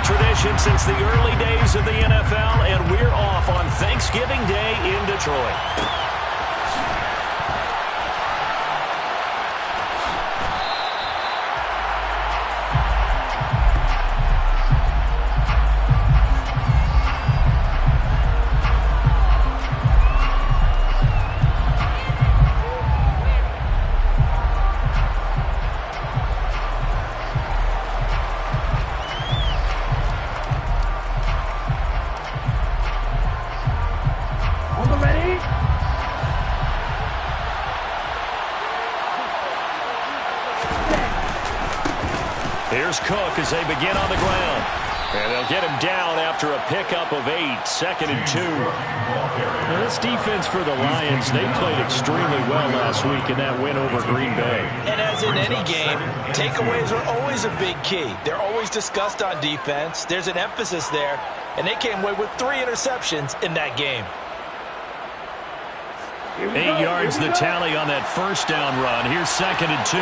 tradition since the early days of the NFL, and we're off on Thanksgiving Day in Detroit. Here's Cook as they begin on the ground. And they'll get him down after a pickup of 8, 2nd and 2. Now this defense for the Lions, they played extremely well last week in that win over Green Bay. And as in any game, takeaways are always a big key. They're always discussed on defense. There's an emphasis there, and they came away with 3 interceptions in that game. 8 yards the tally on that first down run. Here's 2nd and 2.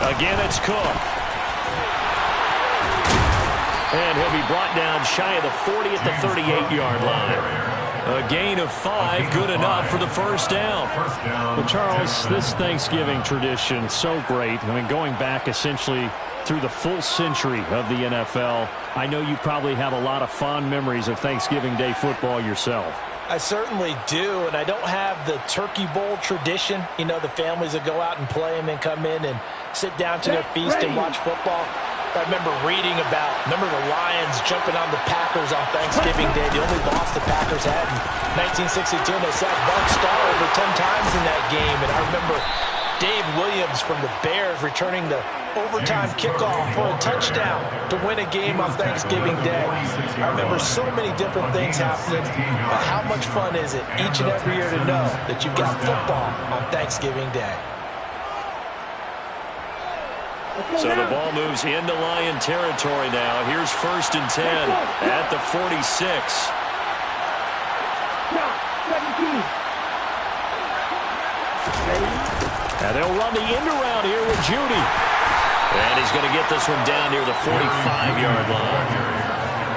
Again, it's Cook. And he'll be brought down shy of the 40 at the 38-yard line. A gain of 5, good enough for the first down. Well, Charles, this Thanksgiving tradition, so great. I mean, going back essentially through the full century of the NFL, I know you probably have a lot of fond memories of Thanksgiving Day football yourself. I certainly do, and I don't have the Turkey Bowl tradition. You know, the families that go out and play and then come in and sit down to their feast and watch football. I remember reading about, the Lions jumping on the Packers on Thanksgiving Day, the only loss the Packers had in 1962. And they sacked Bart Starr over 10 times in that game. And I remember Dave Williams from the Bears returning the overtime kickoff for a touchdown to win a game on Thanksgiving Day. I remember so many different things happening, but how much fun is it each and every year to know that you've got football on Thanksgiving Day? So the ball moves into Lion territory now. Here's 1st and 10 at the 46. And they'll run the end around here with Judy. And he's going to get this one down near the 45-yard line.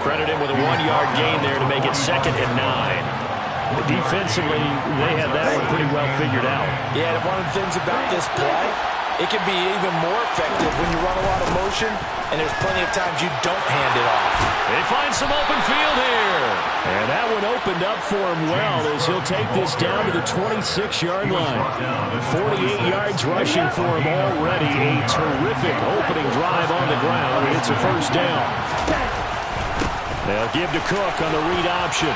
Credit him with a 1-yard gain there to make it 2nd and 9. Defensively, they had that one pretty well figured out. Yeah, and one of the things about this play, it can be even more effective when you run a lot of motion, and there's plenty of times you don't hand it off. They find some open field here. And that one opened up for him well as he'll take this down to the 26-yard line. 48 yards rushing for him already. A terrific opening drive on the ground, and it's a first down. They'll give to Cook on the read option.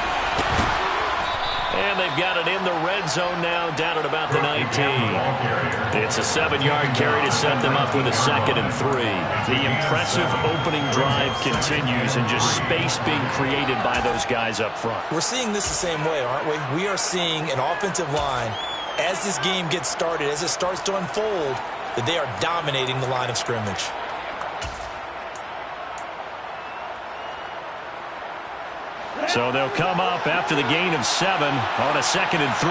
And they've got it in the red zone now, down at about the 19. It's a 7-yard carry to set them up with a 2nd and 3. The impressive opening drive continues, and just space being created by those guys up front. We're seeing this the same way, aren't we? We are seeing an offensive line, as this game gets started, as it starts to unfold, that they are dominating the line of scrimmage. So they'll come up after the gain of 7 on a 2nd and 3.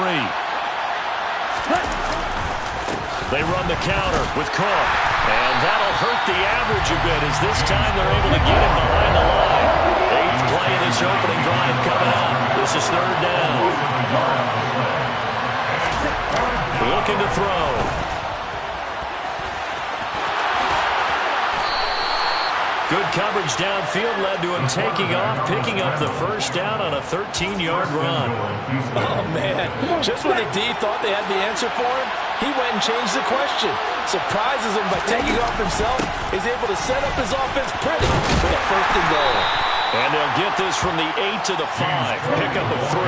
They run the counter with Cook. And that'll hurt the average a bit, as this time they're able to get him behind the line. 8th play of this opening drive coming up. This is 3rd down. Looking to throw. Good coverage downfield led to him taking off, picking up the first down on a 13-yard run. Oh, man. Just when the D thought they had the answer for him, he went and changed the question. Surprises him by taking off himself. He's able to set up his offense pretty for the 1st and goal. And they'll get this from the 8 to the 5. Pick up a 3.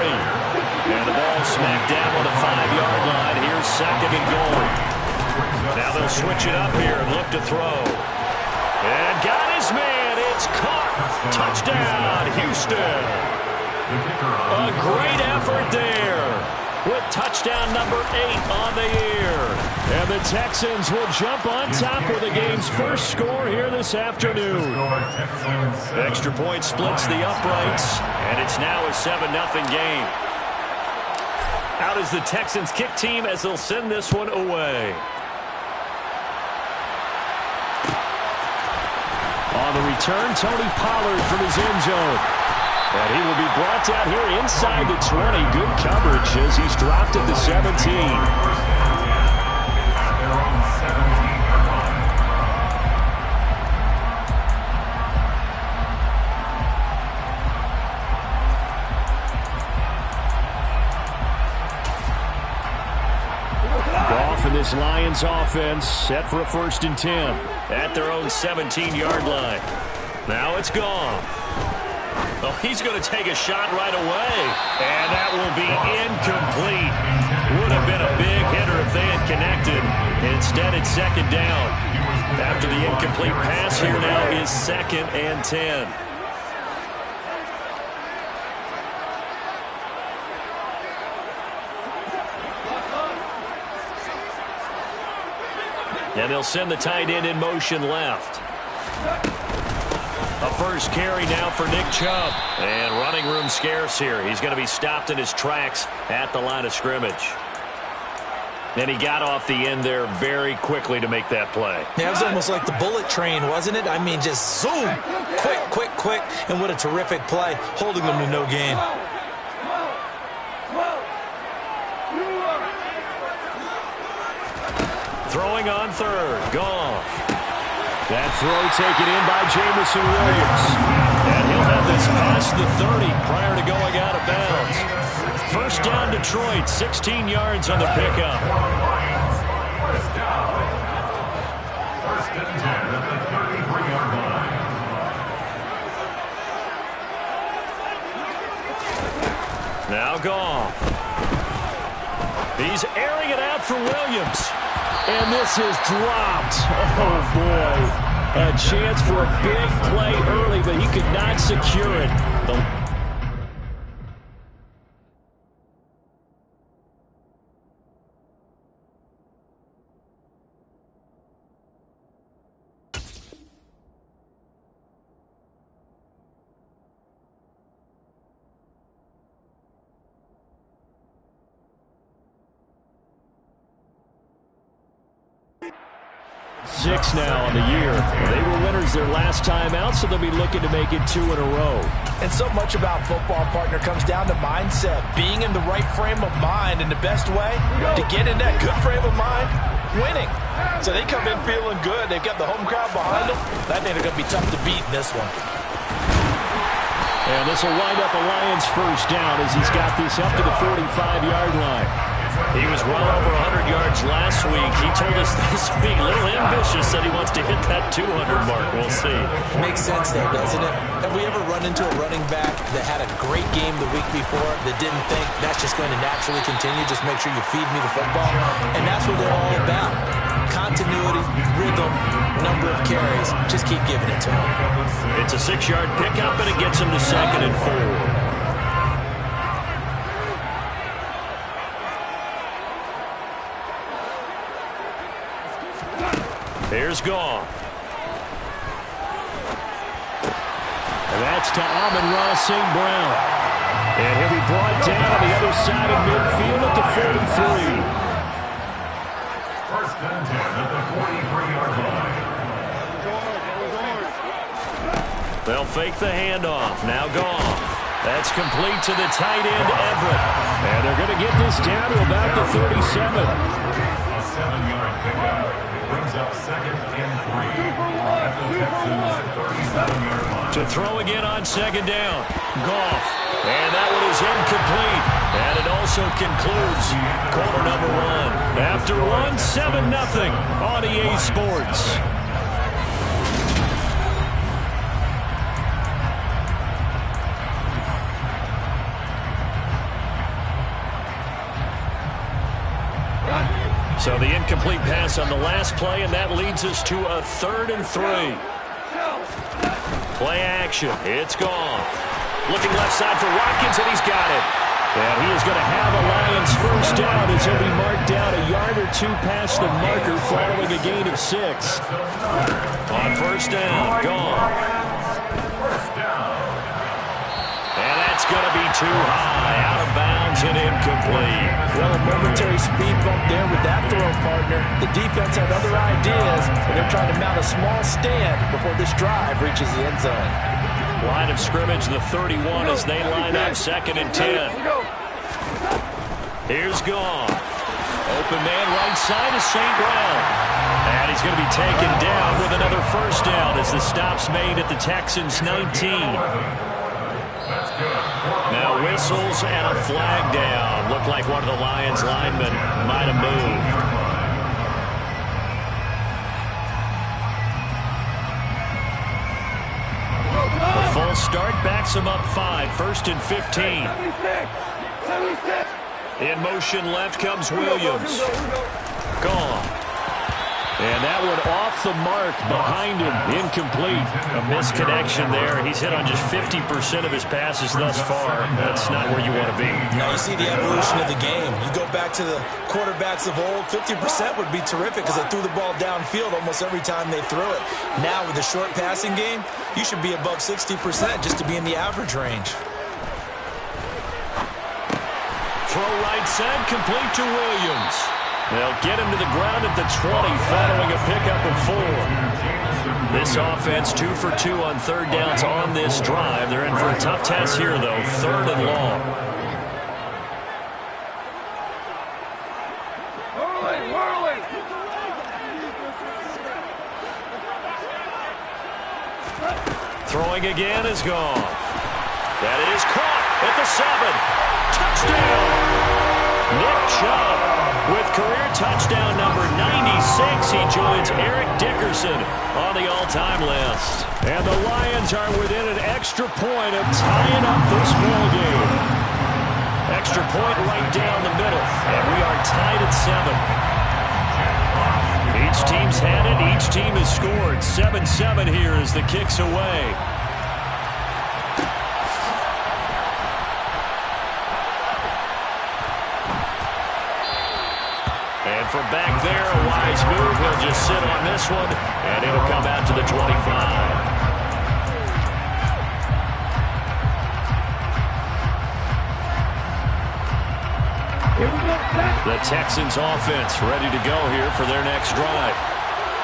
And the ball smacked down on the 5-yard line. Here's 2nd and goal. Now they'll switch it up here and look to throw. And got his man. It's caught. Touchdown, Houston. A great effort there with touchdown number 8 on the year. And the Texans will jump on top with the game's first score here this afternoon. Extra point splits the uprights, and it's now a 7-0 game. Out is the Texans kick team as they'll send this one away. On the return, Tony Pollard from his end zone. And he will be brought down here inside the 20. Good coverage as he's dropped at the 17. For this Lions offense, set for a 1st and 10. At their own 17-yard line. Now it's gone. Oh, he's going to take a shot right away. And that will be incomplete. Would have been a big hitter if they had connected. Instead, it's 2nd down. After the incomplete pass, here now is 2nd and 10. And they'll send the tight end in motion left. A first carry now for Nick Chubb. And running room scarce here. He's going to be stopped in his tracks at the line of scrimmage. And he got off the end there very quickly to make that play. Yeah, it was almost like the bullet train, wasn't it? I mean, just zoom. Quick, quick, quick. And what a terrific play, holding them to no gain. Throwing on 3rd. Goff. That throw taken in by Jameson Williams. And he'll have this past the 30 prior to going out of bounds. 1st down Detroit, 16 yards on the pickup. 1st down. 1st and 10 at the 33-yard line. Now Goff. He's airing it out for Williams. And this is dropped. Oh, boy. A chance for a big play early, but he could not secure it. 6 now on the year. They were winners their last time out, so they'll be looking to make it 2 in a row. And so much about football, partner, comes down to mindset. Being in the right frame of mind, and the best way to get in that good frame of mind, winning. So they come in feeling good. They've got the home crowd behind them. I think they're going to be tough to beat in this one. And this will wind up a Lions 1st down as he's got this up to the 45-yard line. He was well over 100 yards last week. He told us this week, a little ambitious, that he wants to hit that 200 mark. We'll see. Makes sense there, doesn't it? Have we ever run into a running back that had a great game the week before that didn't think that's just going to naturally continue? Just make sure you feed me the football. And that's what they're all about. Continuity, rhythm, number of carries. Just keep giving it to him. It's a 6-yard pickup, and it gets him to 2nd and 4. Here's Goff. And that's to Amon-Ra St. Brown. And he'll be brought down on the other side of midfield at the 43. 1st and 10 at the 43-yard line. They'll fake the handoff. Now Goff. That's complete to the tight end, Everett. And they're going to get this down to about the 37. A 7-yard pickup. Brings up 2nd and 3 at the Texans 37-yard line. To throw again on 2nd down. Goff. And that one is incomplete. And it also concludes quarter number 1. After 7-0 on EA Sports. So the incomplete pass on the last play, and that leads us to a 3rd and 3. Play action. It's gone. Looking left side for Watkins, and he's got it. And he is going to have a Lions 1st down as he'll be marked down a yard or 2 past the marker following a gain of 6. On 1st down, gone. And that's going to be too high. Out of bounds throws it incomplete. Well, a momentary speed bump there with that throw, partner. The defense had other ideas, and they're trying to mount a small stand before this drive reaches the end zone. Line of scrimmage, the 31 as they line up 2nd and 10. Here's Goff. Open man right side is St. Brown. And he's going to be taken down with another first down as the stop's made at the Texans' 19. Now whistles and a flag down. Looked like one of the Lions linemen might have moved. The full start backs him up 5. 1st and 15. In motion left comes Williams. Gone. And that one off the mark behind him. Incomplete. A misconnection there. He's hit on just 50% of his passes thus far. That's not where you want to be. Now you see the evolution of the game. You go back to the quarterbacks of old, 50% would be terrific because they threw the ball downfield almost every time they threw it. Now with the short passing game, you should be above 60% just to be in the average range. Throw right side, complete to Williams. They'll get him to the ground at the 20 following a pickup of 4. This offense 2 for 2 on 3rd downs on this drive. They're in for a tough test here, though. 3rd and long. Throwing again is gone. That is caught at the 7. Touchdown! Nick Chubb with career touchdown number 96. He joins Eric Dickerson on the all-time list. And the Lions are within an extra point of tying up this ball game. Extra point right down the middle. And we are tied at 7. Each team's had it. Each team has scored. 7-7 here as the kick's away. And from back there, a wise move. He'll just sit on this one, and it'll come out to the 25. The Texans offense ready to go here for their next drive.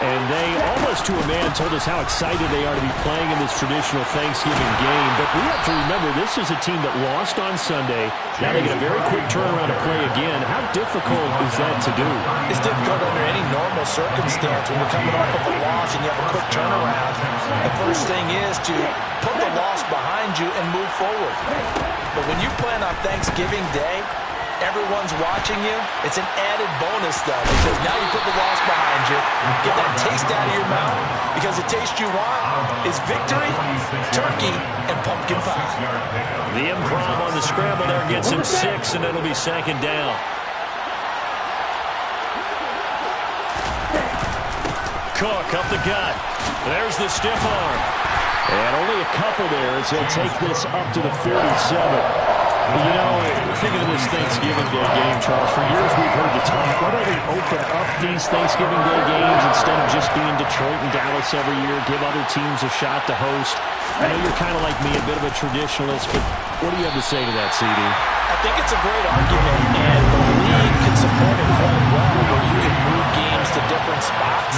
And they, almost to a man, told us how excited they are to be playing in this traditional Thanksgiving game. But we have to remember, this is a team that lost on Sunday. Now they get a very quick turnaround to play again. How difficult is that to do? It's difficult under any normal circumstance when you're coming off of a loss and you have a quick turnaround. The first thing is to put the loss behind you and move forward. But when you play on Thanksgiving Day, everyone's watching you. It's an added bonus, though, because now you put the loss behind you, get that taste out of your mouth, because the taste you want is victory, turkey, and pumpkin pie. The improv on the scramble there gets him 6, and it'll be 2nd down. Cook up the gut. There's the stiff arm. And only a couple there as they'll take this up to the 47. You know, thinking of this Thanksgiving Day game, Charles, for years we've heard the talk, why don't we open up these Thanksgiving Day games instead of just being Detroit and Dallas every year, give other teams a shot to host? I know you're kind of like me, a bit of a traditionalist, but what do you have to say to that, CD? I think it's a great argument, and the league can support it quite well, where you can move games to different spots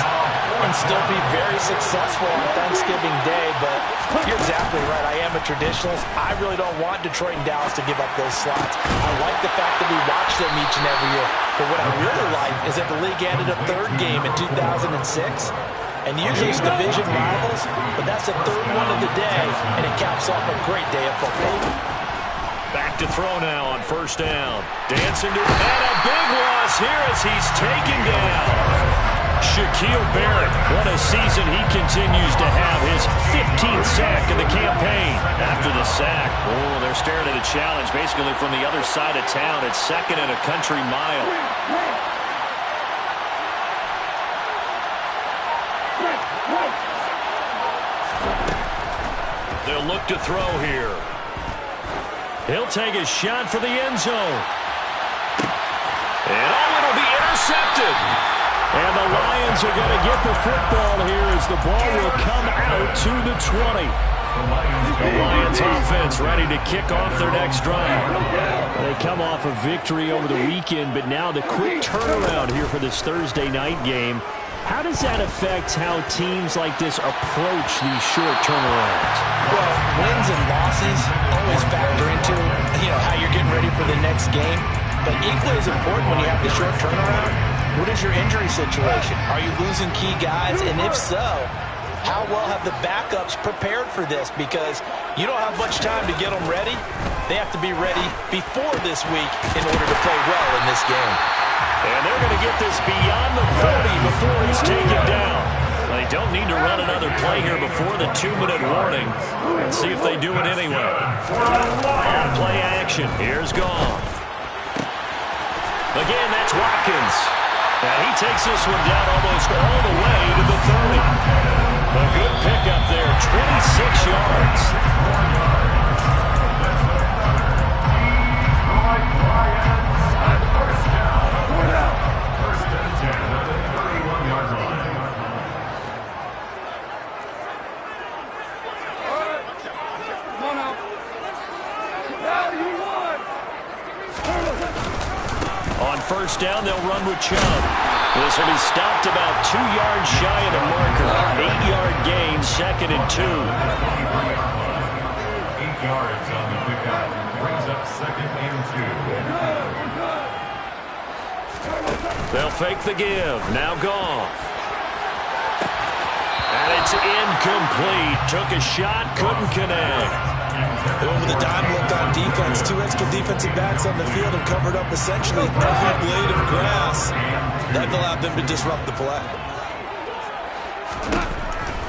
and still be very successful on Thanksgiving Day. But you're exactly right. I am a traditionalist. I really don't want Detroit and Dallas to give up those slots. I like the fact that we watch them each and every year. But what I really like is that the league added a 3rd game in 2006. And usually it's division rivals, but that's the 3rd one of the day, and it caps off a great day of football. Back to throw now on 1st down. Dancing to, and a big loss here as he's taken down. Shaquille Barrett, what a season he continues to have. His 15th sack of the campaign. After the sack, oh, they're staring at a challenge basically from the other side of town. It's 2nd and a country mile. They'll look to throw here. He'll take a shot for the end zone. And it'll be intercepted. And the Lions are going to get the football here as the ball will come out to the 20. The Lions offense ready to kick off their next drive. They come off a victory over the weekend, but now the quick turnaround here for this Thursday night game. How does that affect how teams like this approach these short turnarounds? Well, wins and losses always factor into, how you're getting ready for the next game. But equally as important when you have the short turnaround, what is your injury situation? Are you losing key guys? And if so, how well have the backups prepared for this? Because you don't have much time to get them ready. They have to be ready before this week in order to play well in this game. And they're going to get this beyond the 30 before he's taken down. They don't need to run another play here before the 2-minute warning. And see if they do it anyway. On play action. Here's Goff. Again, that's Watkins. And he takes this one down almost all the way to the 30. A good pickup there, 26 yards. On first down, they'll run with Chubb. This will be stopped about 2 yards shy of the marker. 8-yard gain, 2nd and 2. 8 yards on the pickup. Brings up 2nd and 2. They'll fake the give. Now Goff. And it's incomplete. Took a shot, couldn't connect. Over the dime look on defense. 2 extra defensive backs on the field and covered up essentially every blade of grass. That allowed them to disrupt the play.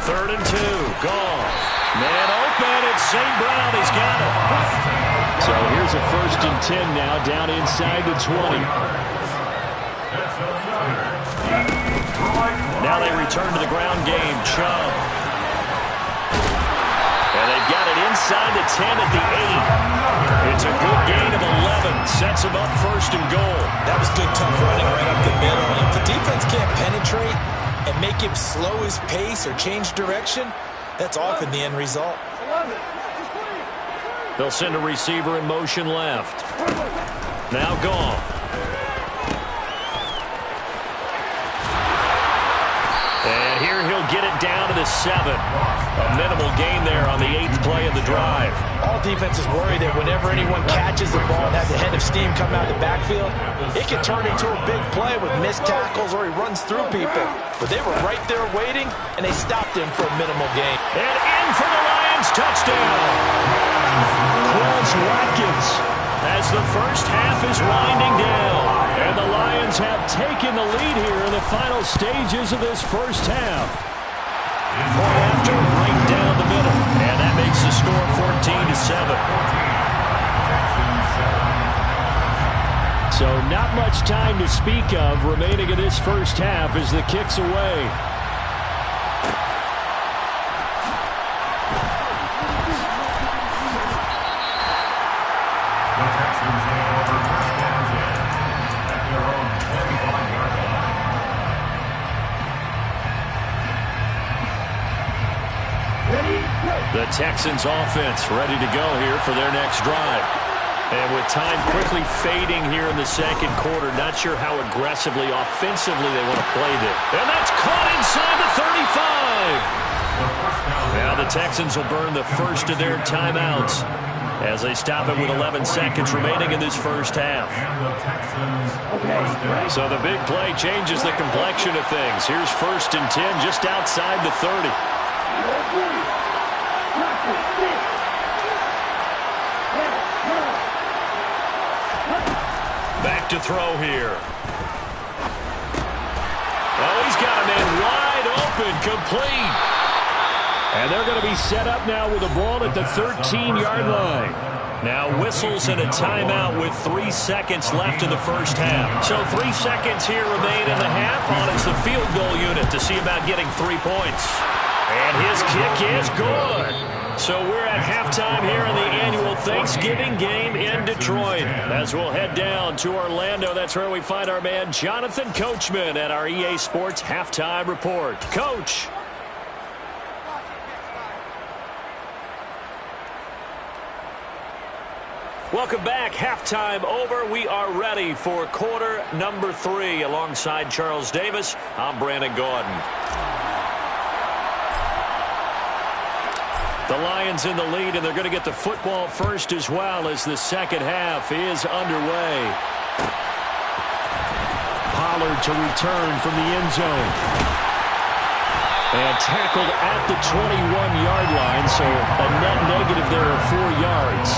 3rd and 2. Goff. Man open. It's St. Brown. He's got it. So here's a 1st and 10 now, down inside the 20. Now they return to the ground game. Chubb. And they've got it inside the 10 at the 8. It's a good gain of 11. Sets them up 1st and goal. That was good, tough running right up the middle. If the defense can't penetrate and make him slow his pace or change direction, that's often the end result. They'll send a receiver in motion left. Now Goff. And here he'll get it down to the 7. A minimal gain there on the 8th play of the drive. All defenses worry that whenever anyone catches the ball and has a head of steam come out of the backfield, it can turn into a big play with missed tackles or he runs through people. But they were right there waiting, and they stopped him for a minimal gain. And in for the Lions, touchdown. Quez Watkins as the first half is winding down. And the Lions have taken the lead here in the final stages of this first half. Point after, right down the middle. And that makes the score 14-7. So not much time to speak of remaining in this first half as the kick's away. The Texans take over 1st and 10 at their own 25-yard line. The Texans offense ready to go here for their next drive. And with time quickly fading here in the 2nd quarter, not sure how aggressively, offensively they want to play this. And that's caught inside the 35. Now the Texans will burn the first of their timeouts as they stop it with 11 seconds remaining in this first half. So the big play changes the complexion of things. Here's 1st and 10 just outside the 30. Back to throw here. Oh, he's got a man wide open, complete. And they're going to be set up now with the ball at the 13-yard line. Now whistles and a timeout with 3 seconds left in the first half. So 3 seconds here remain in the half on it's the field goal unit to see about getting 3 points. And his kick is good. So we're at halftime here in the annual Thanksgiving game in Detroit. As we'll head down to Orlando, that's where we find our man Jonathan Coachman at our EA Sports Halftime Report. Coach. Welcome back. Halftime over. We are ready for quarter number 3. Alongside Charles Davis, I'm Brandon Gaudin. The Lions in the lead, and they're going to get the football first as well as the second half is underway. Pollard to return from the end zone. And tackled at the 21-yard line, so a net negative there of 4 yards.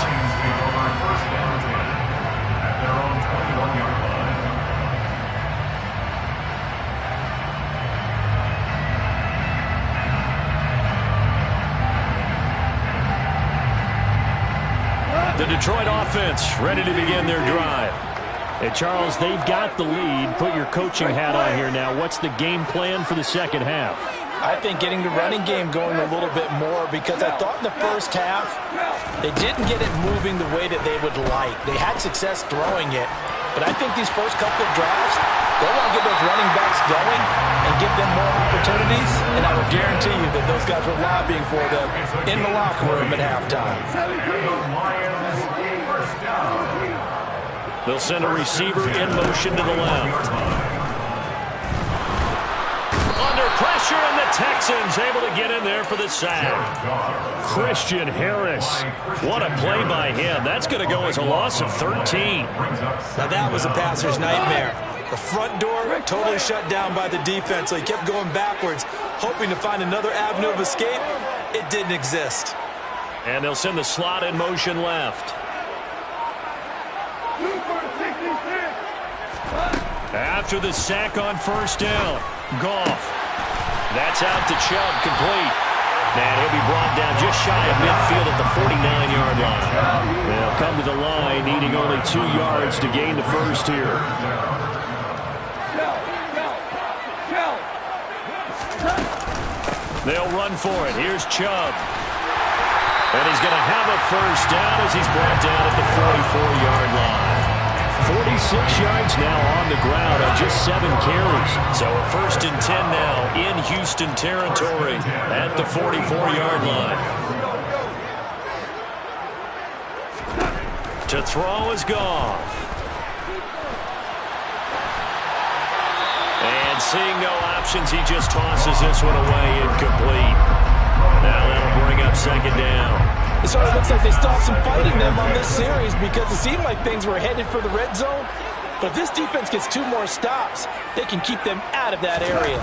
The Detroit offense ready to begin their drive. Hey, Charles, they've got the lead. Put your coaching hat on here now. What's the game plan for the second half? I think getting the running game going a little bit more, because I thought in the first half they didn't get it moving the way that they would like. They had success throwing it, but I think these first couple of drives, they want to get those running backs going and give them more opportunities, and I will guarantee you that those guys were lobbying for them in the locker room at halftime. They'll send a receiver in motion to the left. Under pressure, and the Texans able to get in there for the sack. Christian Harris. What a play by him. That's going to go as a loss of 13. Now that was a passer's nightmare. The front door totally shut down by the defense, so he kept going backwards, hoping to find another avenue of escape. It didn't exist. And they'll send the slot in motion left. After the sack on first down, Goff. That's out to Chubb, complete. And he'll be brought down just shy of midfield at the 49-yard line. They'll come to the line, needing only 2 yards to gain the first here. They'll run for it. Here's Chubb. And he's going to have a first down as he's brought down at the 44-yard line. 46 yards now on the ground on just 7 carries. So a 1st and 10 now in Houston territory at the 44-yard line. To throw is Goff. And seeing no options, he just tosses this one away incomplete. Now that'll bring up 2nd down. It sort of looks like they stopped some fighting them on this series, because it seemed like things were headed for the red zone. But if this defense gets 2 more stops, they can keep them out of that area.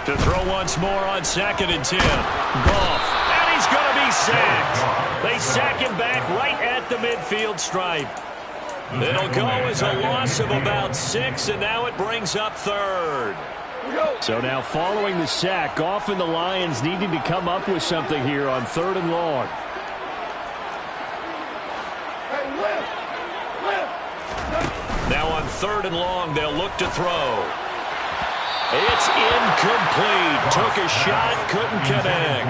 To throw once more on 2nd and 10. Goff. And he's going to be sacked. They sack him back right at the midfield stripe. It'll go as a loss of about 6, and now it brings up 3rd. So now following the sack, Goff and the Lions needing to come up with something here on 3rd and long. Now on 3rd and long, they'll look to throw. It's incomplete. Took a shot, couldn't connect.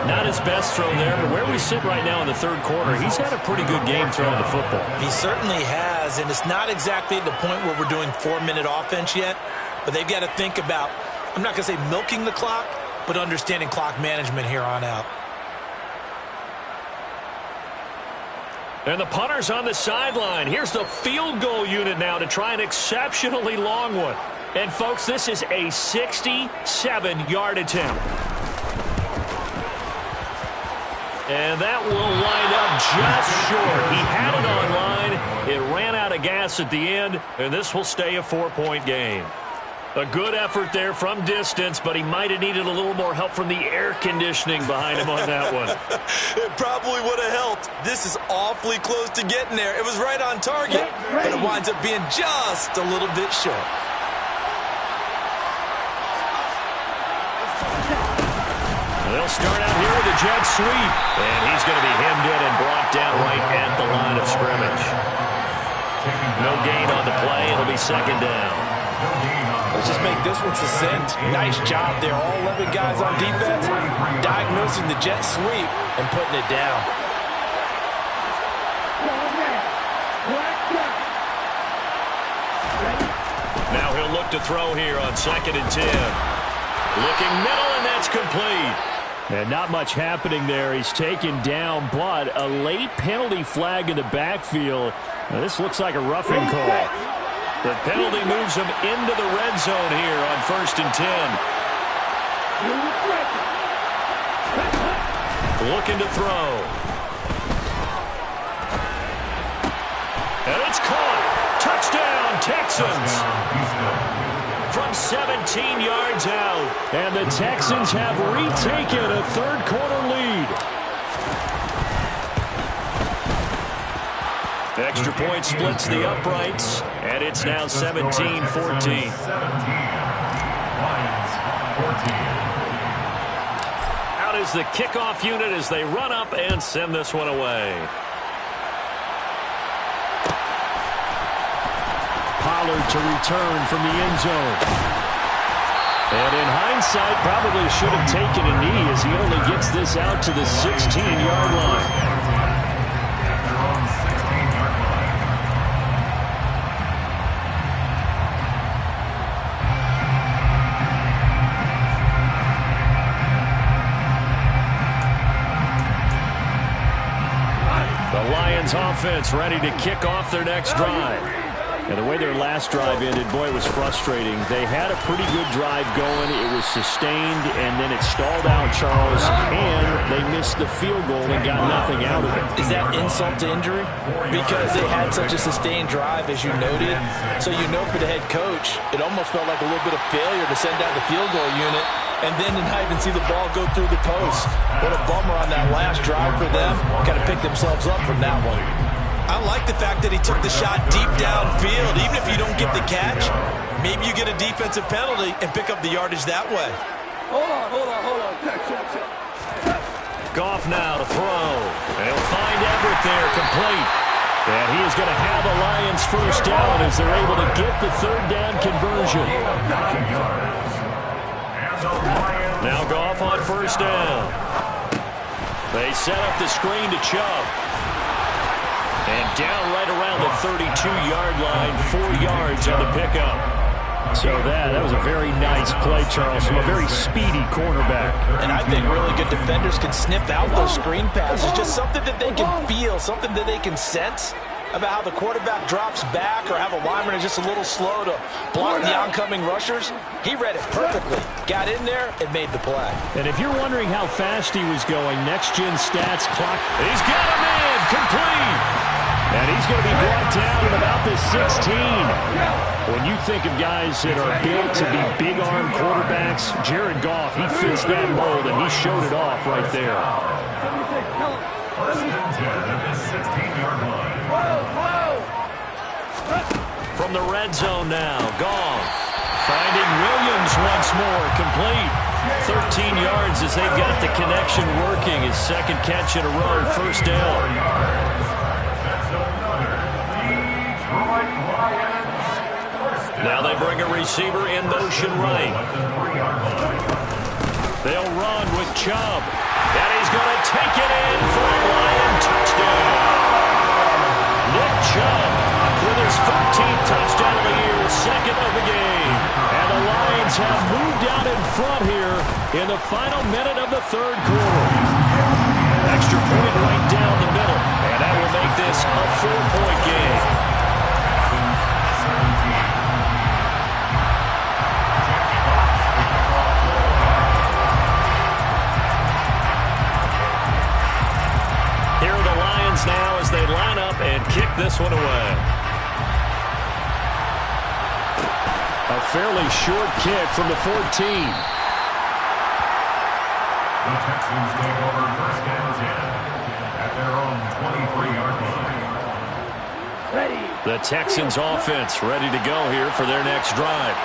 Not his best throw there, but where we sit right now in the 3rd quarter, he's had a pretty good game throwing the football. He certainly has, and it's not exactly at the point where we're doing 4-minute offense yet, but they've got to think about, I'm not going to say milking the clock, but understanding clock management here on out. And the punter's on the sideline. Here's the field goal unit now to try an exceptionally long one. And, folks, this is a 67-yard attempt. And that will wind up just short. He had it on line. It ran out of gas at the end, and this will stay a 4-point game. A good effort there from distance, but he might have needed a little more help from the air conditioning behind him on that one. It probably would have helped. This is awfully close to getting there. It was right on target, but it winds up being just a little bit short. They'll start out here with a jet sweep, and he's going to be hemmed in and brought down right at the line of scrimmage. No gain on the play. It'll be 2nd down. Let's just make this one succinct. Nice job there. All 11 guys on defense diagnosing the jet sweep and putting it down. Now he'll look to throw here on 2nd and 10. Looking middle, and that's complete. And not much happening there. He's taken down, but a late penalty flag in the backfield. Now, this looks like a roughing call. The penalty moves him into the red zone here on 1st and 10. Looking to throw. And it's caught. Touchdown, Texans. From 17 yards out. And the Texans have retaken a third-quarter lead. Extra point splits the uprights, and it's now 17-14. Out is the kickoff unit as they run up and send this one away. Pollard to return from the end zone. And in hindsight, probably should have taken a knee as he only gets this out to the 16-yard line. The Lions offense ready to kick off their next drive. And the way their last drive ended, boy, it was frustrating. They had a pretty good drive going. It was sustained, and then it stalled out, Charles, and they missed the field goal and got nothing out of it. Is that insult to injury? Because they had such a sustained drive, as you noted. So you know for the head coach, it almost felt like a little bit of failure to send out the field goal unit and then to not even see the ball go through the post. What a bummer on that last drive for them. Kind of picked themselves up from that one. I like the fact that he took the shot deep downfield. Even if you don't get the catch, maybe you get a defensive penalty and pick up the yardage that way. Hold on. Check. Goff now to throw. And he'll find Everett there complete. And he is going to have the Lions first down as they're able to get the third down conversion. Now Goff on first down. They set up the screen to Chubb. And down right around the 32-yard line, 4 yards on the pickup. So that was a very nice play, Charles, from a very speedy cornerback. And I think really good defenders can sniff out those screen passes. Just something that they can feel, something that they can sense about how the quarterback drops back or how the lineman is just a little slow to block the oncoming rushers. He read it perfectly, got in there, and made the play. And if you're wondering how fast he was going, next-gen stats clock. He's got him in, complete. And he's going to be brought down at about the 16. When you think of guys that are built to be big-arm quarterbacks, Jared Goff, he fits that mold, and he showed it off right there. From the red zone now, Goff finding Williams once more, complete. 13 yards as they've got the connection working. His second catch in a row, first down. Now they bring a receiver in motion right. They'll run with Chubb. And he's going to take it in for a Lion touchdown. Nick Chubb with his 14th touchdown of the year, second of the game. And the Lions have moved out in front here in the final minute of the third quarter. Extra point right down the middle. And that will make this a 4-point game. Now as they line up and kick this one away. A fairly short kick from the 14. The Texans take over first and 10 at their own 23-yard line. The Texans offense ready to go here for their next drive.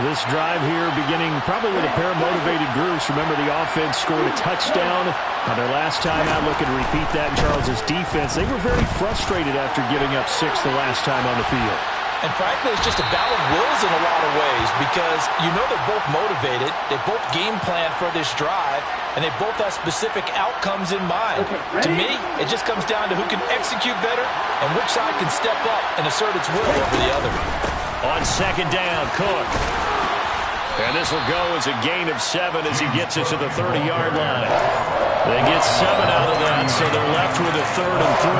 This drive here beginning probably with a pair of motivated groups. Remember, the offense scored a touchdown on their last time out. Looking to repeat that in Charles's defense. They were very frustrated after giving up 6 the last time on the field. And frankly, it's just a battle of wills in a lot of ways because you know they're both motivated. They both game plan for this drive, and they both have specific outcomes in mind. To me, it just comes down to who can execute better and which side can step up and assert its will over the other. On second down, Cook. And this will go as a gain of 7 as he gets it to the 30-yard line. They get 7 out of that, so they're left with a 3rd and 3.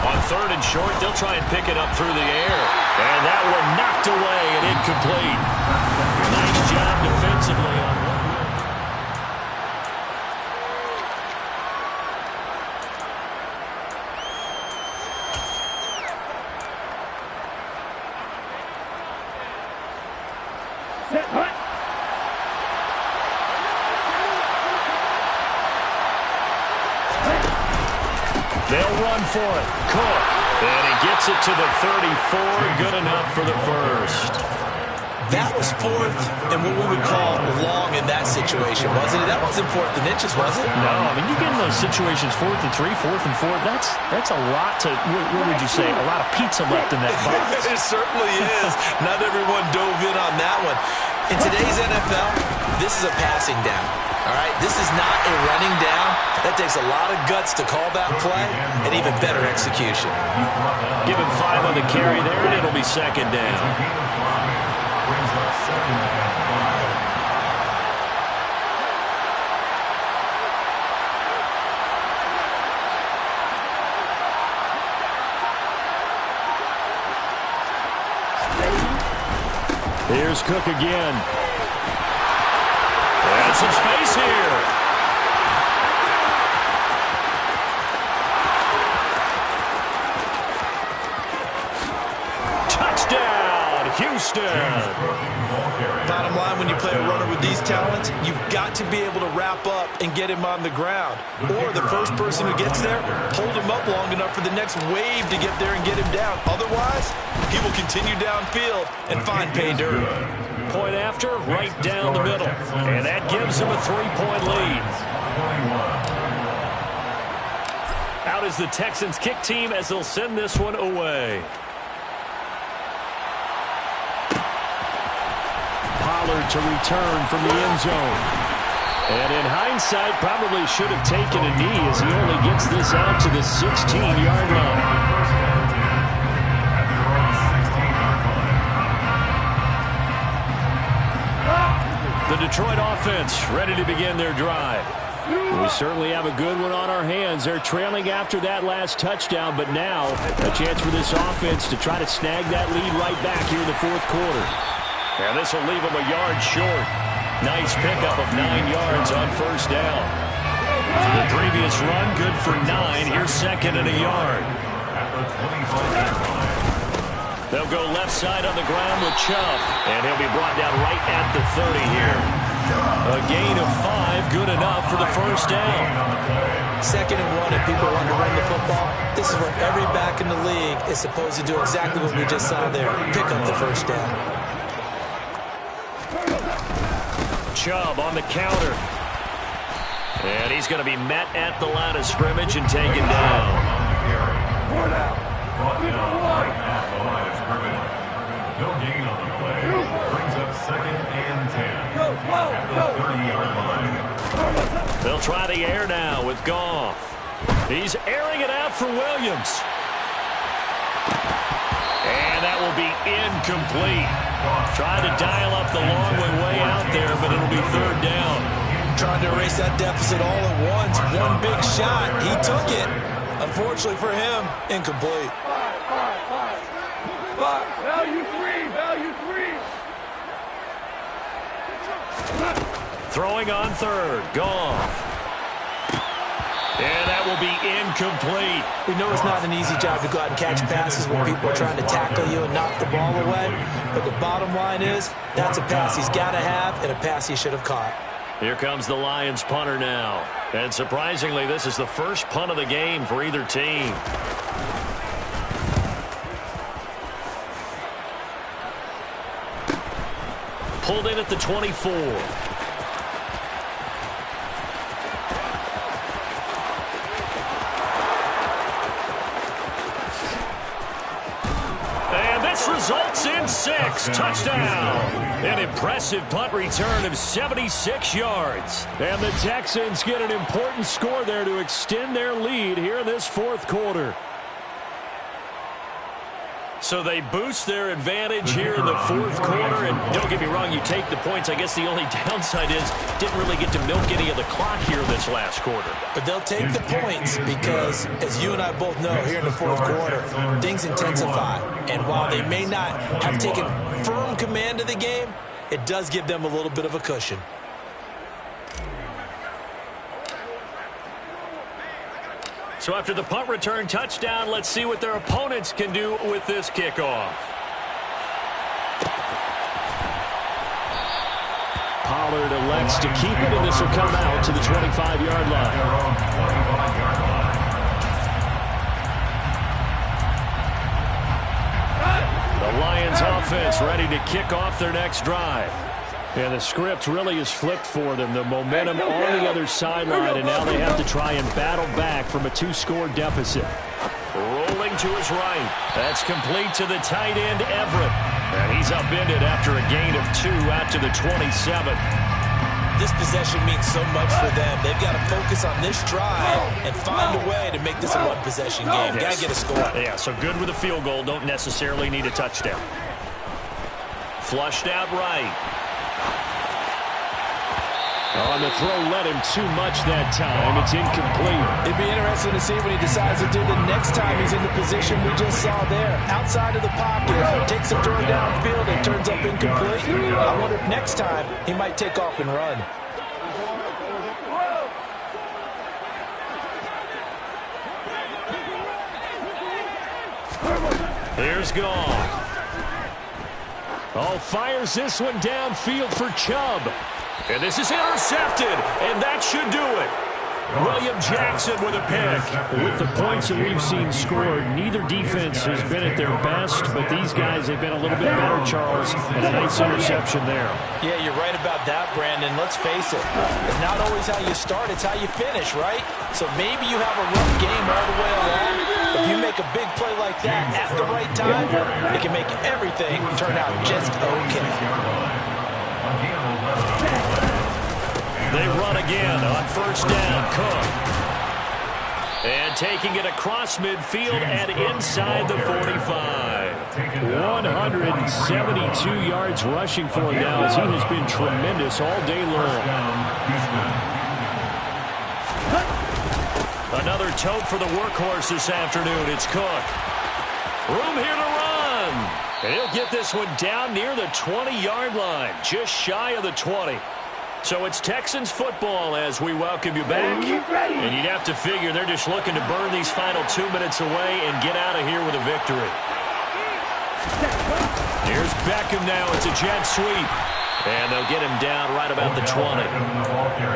On 3rd and short, they'll try and pick it up through the air. And that one knocked away and incomplete. Nice job defensively on that. They'll run for it. Cook. And he gets it to the 34. Good enough for the first. That was 4th and what we would call long in that situation, wasn't it? That wasn't 4th and inches, was it? No, I mean, you get in those situations, 4th and 3, 4th and 4. That's a lot to, what would you say, a lot of pizza left in that box. It certainly is. Not everyone dove in on that one. In today's NFL, this is a passing down. All right, this is not a running down. That takes a lot of guts to call that play and even better execution. Give him 5 on the carry there, and it'll be 2nd down. Here's Cook again. And some space here. Touchdown, Houston. Bottom line, when you play a runner with these talents, you've got to be able to wrap up and get him on the ground. Or the first person who gets there, hold him up long enough for the next wave to get there and get him down. Otherwise, he will continue downfield and find pay dirt. Point after, right down the middle. And that gives him a 3-point lead. Out is the Texans kick team as they'll send this one away. Pollard to return from the end zone. And in hindsight, probably should have taken a knee as he only gets this out to the 16-yard line. The Detroit offense ready to begin their drive. We certainly have a good one on our hands. They're trailing after that last touchdown, but now a chance for this offense to try to snag that lead right back here in the 4th quarter. And this will leave them a yard short. Nice pickup of 9 yards on 1st down. The previous run good for 9. Here's 2nd and a yard. They'll go left side on the ground with Chubb, and he'll be brought down right at the 30 here. A gain of 5, good enough for the 1st down. 2nd and 1, if people want to run the football, this is where every back in the league is supposed to do exactly what we just saw there, pick up the 1st down. Chubb on the counter. And he's going to be met at the line of scrimmage and taken down. No gain on the play. Brings up 2nd and 10. At the 30-yard line. They'll try the air now with Goff. He's airing it out for Williams. And that will be incomplete. Trying to dial up the long way out there, but it'll be 3rd down. Trying to erase that deficit all at once. One big shot. He took it. Unfortunately for him, incomplete. Value 3, value 3. Throwing on 3rd, Goff. And that will be incomplete. We know it's not an easy job to go out and catch passes when people are trying to tackle you and knock the ball away. But the bottom line is, that's a pass he's got to have and a pass he should have caught. Here comes the Lions punter now. And surprisingly, this is the first punt of the game for either team. Pulled in at the 24. And this results in 6. 6, touchdown. An impressive punt return of 76 yards. And the Texans get an important score there to extend their lead here in this fourth quarter. So they boost their advantage here in the fourth quarter. And don't get me wrong, you take the points. I guess the only downside is didn't really get to milk any of the clock here this last quarter. But they'll take the points because, as you and I both know, here in the fourth quarter, things intensify. And while they may not have taken firm command of the game, it does give them a little bit of a cushion. So after the punt return touchdown, let's see what their opponents can do with this kickoff. Pollard elects to keep it, and this will come out to the 25-yard line. The Lions offense ready to kick off their next drive. And the script really is flipped for them. The momentum on the other sideline, and now they have to try and battle back from a 2-score deficit. Rolling to his right. That's complete to the tight end, Everett. And he's upended after a gain of 2 out to the 27. This possession means so much for them. They've got to focus on this drive and find a way to make this a one-possession game. Got to get a score. Yeah, so good with a field goal. Don't necessarily need a touchdown. Flushed out right. On the throw, led him too much that time. It's incomplete. It'd be interesting to see what he decides to do the next time he's in the position we just saw there. Outside of the pocket, takes a throw downfield and turns up incomplete. I wonder if next time he might take off and run. Here's Goff. Oh, fires this one downfield for Chubb. And this is intercepted, and that should do it. William Jackson with a pick. With the points that we've seen scored, neither defense has been at their best, but these guys have been a little bit better, Charles, and a nice interception there. Yeah, you're right about that, Brandon. Let's face it. It's not always how you start, it's how you finish, right? So maybe you have a rough game all the way along. If you make a big play like that at the right time, it can make everything turn out just okay. They run again on first down. Cook. And taking it across midfield and inside the 45. 172 yards rushing for him now as he has been tremendous all day long. Another tote for the workhorse this afternoon. It's Cook. Room here to run. And he'll get this one down near the 20-yard line, just shy of the 20. So it's Texans football as we welcome you back. And you'd have to figure they're just looking to burn these final 2 minutes away and get out of here with a victory. Here's Beckham now. It's a jet sweep. And they'll get him down right about the 20.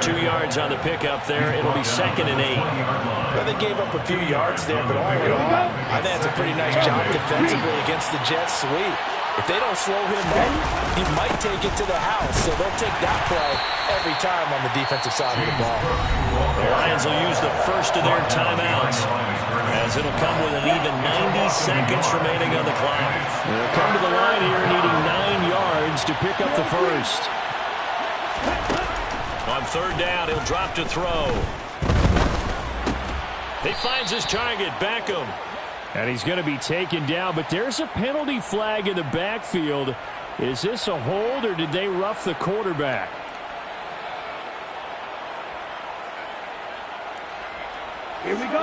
2 yards on the pickup there. It'll be 2nd and 8. Well, they gave up a few yards there, but all in all, I think that's a pretty nice job defensively against the jet sweep. If they don't slow him up, he might take it to the house. So they'll take that play every time on the defensive side of the ball. The Lions will use the first of their timeouts as it'll come with an even 90 seconds remaining on the clock. They'll come to the line here needing 9 yards to pick up the first. On third down, he'll drop to throw. He finds his target, Beckham. And he's going to be taken down, but there's a penalty flag in the backfield. Is this a hold, or did they rough the quarterback?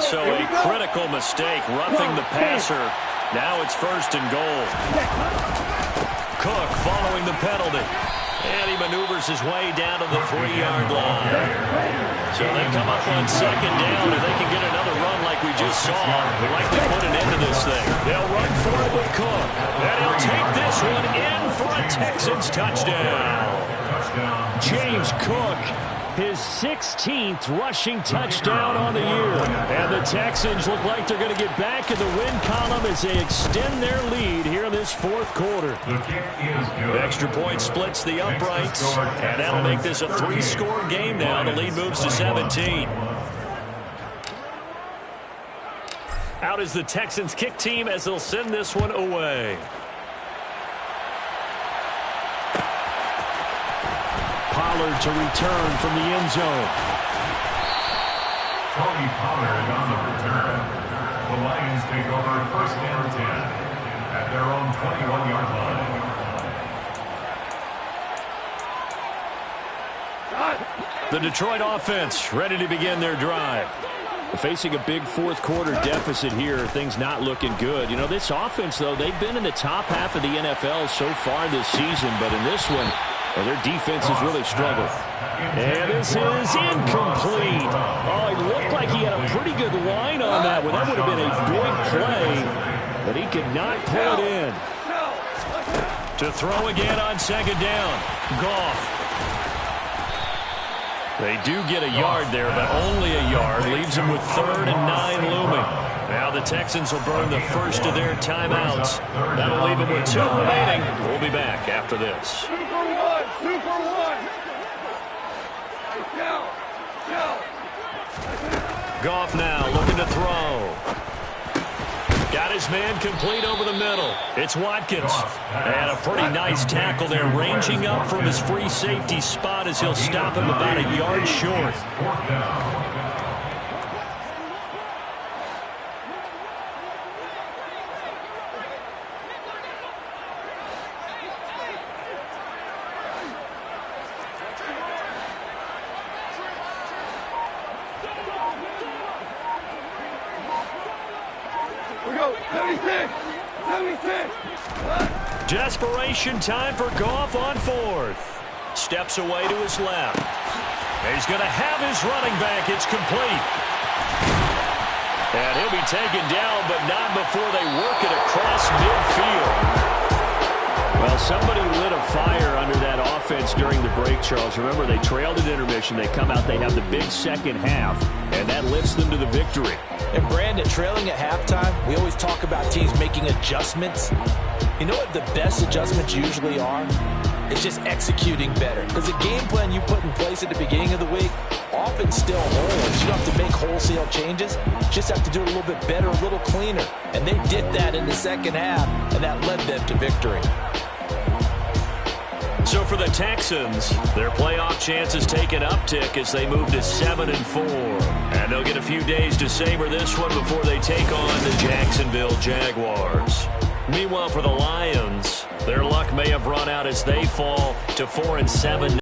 So a critical mistake, roughing the passer. Now it's 1st and goal. Cook following the penalty. And he maneuvers his way down to the 3-yard line. So they come up on 2nd down, and they can get another run like we just saw. They likely put an end to this thing. They'll run for it with Cook. And he'll take this one in for a Texans touchdown. James Cook, his 16th rushing touchdown on the year. And the Texans look like they're going to get back in the win column as they extend their lead here in this fourth quarter. The extra point splits the uprights, and that'll make this a 3-score game now. The lead moves to 17. Out is the Texans kick team as they'll send this one away. Pollard to return from the end zone. Tony Pollard on the return. The Lions take over 1st and 10 at their own 21-yard line. The Detroit offense ready to begin their drive. Facing a big fourth quarter deficit here, things not looking good. You know, this offense, though, they've been in the top half of the NFL so far this season, but in this one, well, their defense has really struggled. And this is incomplete. Oh, it looked like he had a pretty good line on that one. That would have been a big play, but he could not pull it in. To throw again on 2nd down. Goff. They do get a yard there, but only a yard. Leaves them with 3rd and 9 looming. Now the Texans will burn the first of their timeouts. That'll leave them with 2 remaining. We'll be back after this. Super one! Super one! Goff now looking to throw. Got his man complete over the middle. It's Watkins. And a pretty nice tackle there, ranging up from his free safety spot as he'll stop him about a yard short. Desperation time for Goff on 4th. Steps away to his left. He's going to have his running back. It's complete. And he'll be taken down, but not before they work it across midfield. Well, somebody lit a fire under that offense during the break, Charles. Remember, they trailed at intermission. They come out, they have the big second half, and that lifts them to the victory. And Brandon, trailing at halftime, we always talk about teams making adjustments. You know what the best adjustments usually are? It's just executing better. Because the game plan you put in place at the beginning of the week often still holds. You don't have to make wholesale changes. You just have to do it a little bit better, a little cleaner. And they did that in the second half, and that led them to victory. So for the Texans, their playoff chances take an uptick as they move to 7-4. And they'll get a few days to savor this one before they take on the Jacksonville Jaguars. Meanwhile, for the Lions, their luck may have run out as they fall to 4-7.